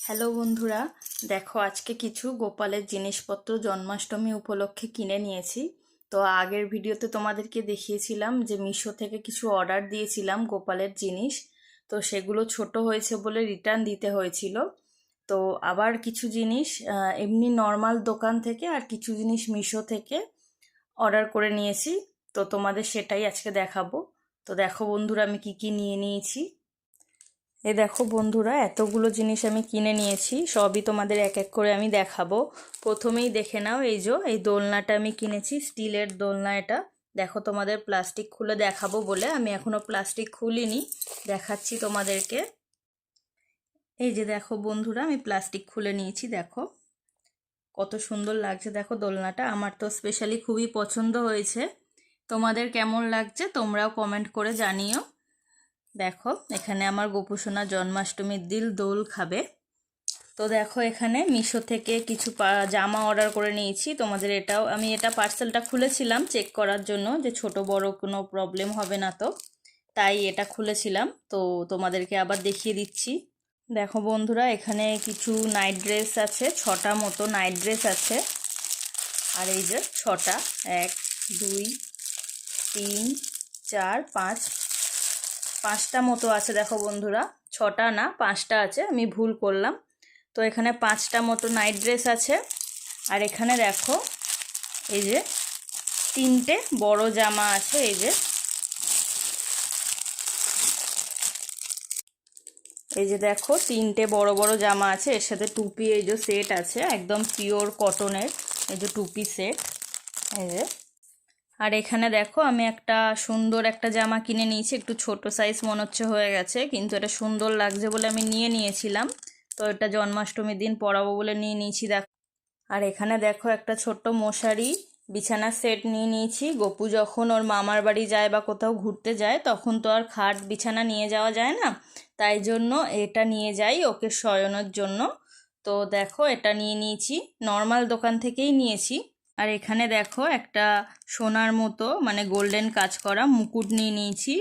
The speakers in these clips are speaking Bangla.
হ্যালো বন্ধুরা, দেখো আজকে কিছু গোপালের জিনিসপত্র জন্মাষ্টমী উপলক্ষে কিনে নিয়েছি। তো আগের ভিডিওতে তোমাদেরকে দেখিয়েছিলাম যে মিশো থেকে কিছু অর্ডার দিয়েছিলাম গোপালের জিনিস, তো সেগুলো ছোট হয়েছে বলে রিটার্ন দিতে হয়েছিল। তো আবার কিছু জিনিস এমনি নর্মাল দোকান থেকে আর কিছু জিনিস মিশো থেকে অর্ডার করে নিয়েছি। তো তোমাদের সেটাই আজকে দেখাবো। তো দেখো বন্ধুরা, আমি কি কি নিয়ে নিয়েছি। এ দেখো বন্ধুরা, এতগুলো জিনিস আমি কিনে নিয়েছি, সবই তোমাদের এক এক করে আমি দেখাবো। প্রথমেই দেখে নাও, এই দোলনাটা আমি কিনেছি, স্টিলের দোলনা এটা। দেখো তোমাদের প্লাস্টিক খুলে দেখাবো বলে আমি এখনো প্লাস্টিক খুলিনি, দেখাচ্ছি তোমাদেরকে। এই যে দেখো বন্ধুরা, আমি প্লাস্টিক খুলে নিয়েছি। দেখো কত সুন্দর লাগছে, দেখো দোলনাটা আমার তো স্পেশালি খুবই পছন্দ হয়েছে। তোমাদের কেমন লাগছে তোমরাও কমেন্ট করে জানিও। দেখো এখানে আমার গোপুসোনা জন্মাষ্টমীর দিন দোল খাবে। তো দেখো এখানে মিশো থেকে কিছু জামা অর্ডার করে নিয়েছি। তোমাদের আমি এটা পার্সেলটা খুলেছিলাম চেক করার জন্য যে ছোট বড় কোনো প্রবলেম হবে না, তো তাই এটা খুলেছিলাম। তো তোমাদেরকে আবার দেখিয়ে দিচ্ছি। দেখো বন্ধুরা, এখানে কিছু নাইট ড্রেস আছে, 6টা মতো নাইট ড্রেস আছে। আর এই যে 6টা, 1 2 3 4 5, 5টা মতো আছে। দেখো বন্ধুরা, 6টা না 5টা আছে, আমি ভুল করলাম। তো এখানে 5টা মতো নাইট ড্রেস আছে। আর এখানে দেখো এই যে 3টে বড় জামা আছে। এই যে দেখো 3টে বড় বড় জামা আছে, এর সাথে টুপি এই যে সেট আছে, একদম পিওর কটনের এই যে টুপি সেট। এই যে আর এখানে দেখো আমি একটা সুন্দর একটা জামা কিনে নিয়েছি, একটু ছোট সাইজ মনে হচ্ছে হয়ে গেছে, কিন্তু এটা সুন্দর লাগছে বলে আমি নিয়ে নিয়েছিলাম। তো এটা জন্মাষ্টমীর দিন পরাবো বলে নিয়ে নিয়েছি। দেখো আর এখানে দেখো একটা ছোট্ট মশারি বিছানার সেট নিয়ে নিয়েছি। গপু যখন ওর মামার বাড়ি যায় বা কোথাও ঘুরতে যায় তখন তো আর খাট বিছানা নিয়ে যাওয়া যায় না, তাই জন্য এটা নিয়ে যাই ওকে শয়নের জন্য। তো দেখো এটা নিয়ে নিয়েছি, নর্মাল দোকান থেকেই নিয়েছি। আর এখানে দেখো একটা সোনার মতো মানে গোল্ডেন কাজ করা মুকুট নিয়ে নিয়েছি।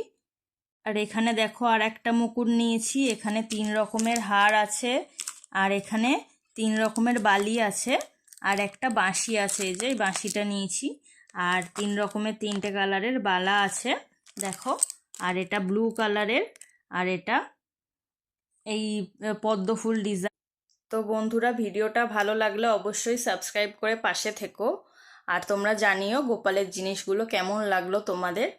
আর এখানে দেখো আর একটা মুকুট নিয়েছি। এখানে 3 রকমের হার আছে, আর এখানে 3 রকমের বালি আছে, আর একটা বাঁশি আছে। এই যে এই বাঁশিটা নিয়েছি। আর 3 রকমের 3টে কালারের বালা আছে দেখো। আর এটা ব্লু কালারের, আর এটা এই পদ্ম ফুল ডিজাইন। তো বন্ধুরা, ভিডিওটা ভালো লাগলে অবশ্যই সাবস্ক্রাইব করে পাশে থেকো। আর তোমরা জানিও গোপালের জিনিসগুলো কেমন লাগলো তোমাদের,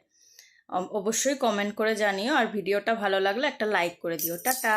অবশ্যই কমেন্ট করে জানিও। আর ভিডিওটা ভালো লাগলে একটা লাইক করে দিও। টাটা।